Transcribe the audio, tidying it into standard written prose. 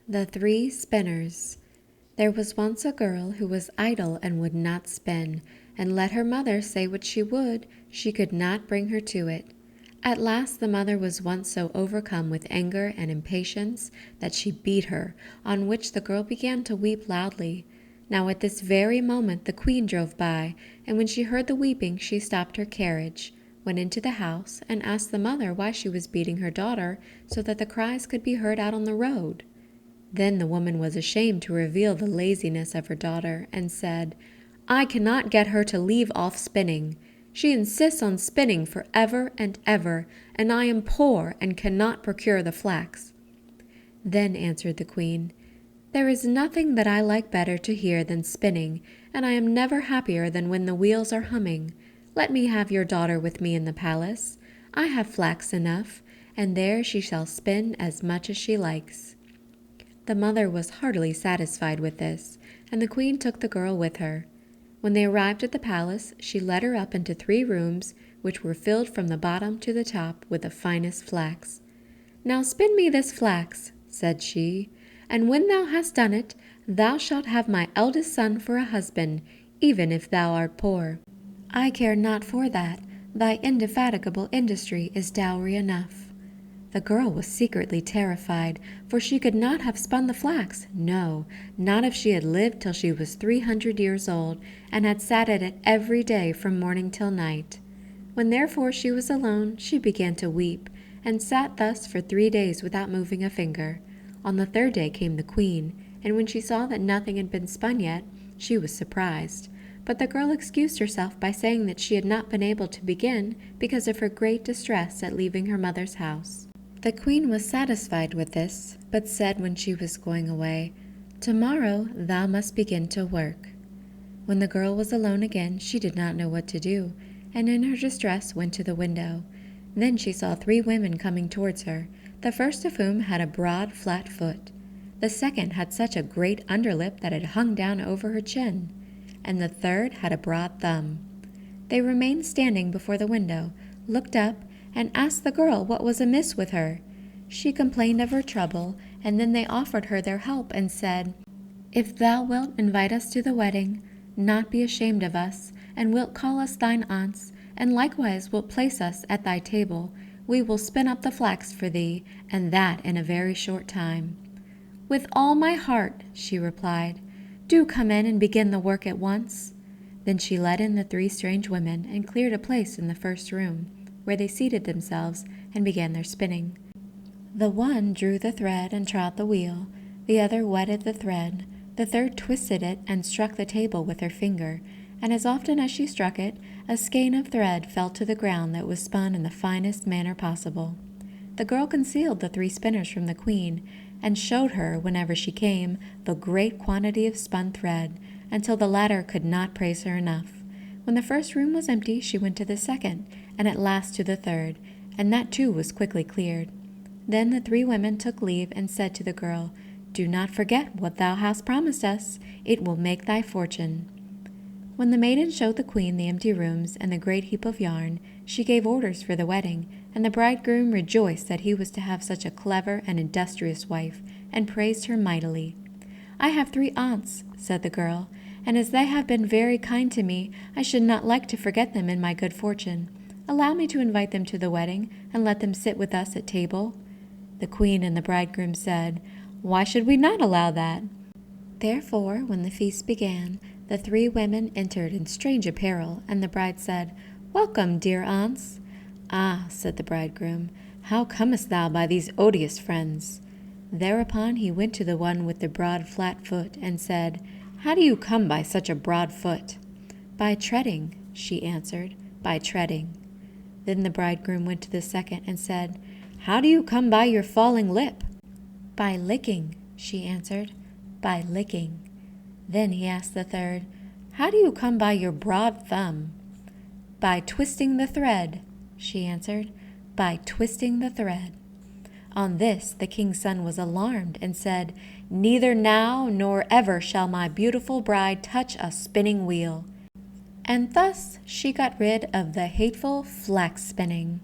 The Three Spinners. There was once a girl who was idle and would not spin, and let her mother say what she would, she could not bring her to it. At last the mother was once so overcome with anger and impatience that she beat her, on which the girl began to weep loudly. Now at this very moment the queen drove by, and when she heard the weeping she stopped her carriage, went into the house, and asked the mother why she was beating her daughter, so that the cries could be heard out on the road. Then the woman was ashamed to reveal the laziness of her daughter, and said, "I cannot get her to leave off spinning. She insists on spinning for ever and ever, and I am poor and cannot procure the flax." Then answered the queen, "There is nothing that I like better to hear than spinning, and I am never happier than when the wheels are humming. Let me have your daughter with me in the palace. I have flax enough, and there she shall spin as much as she likes." The mother was heartily satisfied with this, and the queen took the girl with her. When they arrived at the palace, she led her up into 3 rooms, which were filled from the bottom to the top with the finest flax. "Now spin me this flax," said she, "and when thou hast done it, thou shalt have my eldest son for a husband, even if thou art poor. I care not for that, thy indefatigable industry is dowry enough." The girl was secretly terrified, for she could not have spun the flax, no, not if she had lived till she was 300 years old, and had sat at it every day from morning till night. When therefore she was alone, she began to weep, and sat thus for 3 days without moving a finger. On the 3rd day came the queen, and when she saw that nothing had been spun yet, she was surprised. But the girl excused herself by saying that she had not been able to begin because of her great distress at leaving her mother's house. The queen was satisfied with this, but said when she was going away, "Tomorrow thou must begin to work." When the girl was alone again, she did not know what to do, and in her distress went to the window. Then she saw 3 women coming towards her, the first of whom had a broad, flat foot. The second had such a great underlip that it hung down over her chin, and the third had a broad thumb. They remained standing before the window, looked up, and asked the girl what was amiss with her. She complained of her trouble, and then they offered her their help and said, "If thou wilt invite us to the wedding, not be ashamed of us, and wilt call us thine aunts, and likewise wilt place us at thy table, we will spin up the flax for thee, and that in a very short time." "With all my heart," she replied. "Do come in and begin the work at once." Then she led in the 3 strange women and cleared a place in the first room, where they seated themselves and began their spinning. The one drew the thread and trod the wheel, the other wetted the thread, the third twisted it and struck the table with her finger, and as often as she struck it, a skein of thread fell to the ground that was spun in the finest manner possible. The girl concealed the 3 spinners from the queen, and showed her, whenever she came, the great quantity of spun thread, until the latter could not praise her enough. When the first room was empty, she went to the second, and at last to the third, and that too was quickly cleared. Then the 3 women took leave and said to the girl, "Do not forget what thou hast promised us. It will make thy fortune." When the maiden showed the queen the empty rooms and the great heap of yarn, she gave orders for the wedding, and the bridegroom rejoiced that he was to have such a clever and industrious wife, and praised her mightily. "I have 3 aunts," said the girl, "and as they have been very kind to me, I should not like to forget them in my good fortune. Allow me to invite them to the wedding, and let them sit with us at table." The queen and the bridegroom said, "Why should we not allow that?" Therefore, when the feast began, the 3 women entered in strange apparel, and the bride said, "Welcome, dear aunts." "Ah," said the bridegroom, "how comest thou by these odious friends?" Thereupon he went to the one with the broad flat foot, and said, "How do you come by such a broad foot?" "By treading," she answered, "by treading." Then the bridegroom went to the second and said, "How do you come by your falling lip?" "By licking," she answered, "by licking." Then he asked the third, "How do you come by your broad thumb?" "By twisting the thread," she answered, "by twisting the thread." On this the king's son was alarmed and said, "Neither now nor ever shall my beautiful bride touch a spinning wheel." And thus she got rid of the hateful flax spinning.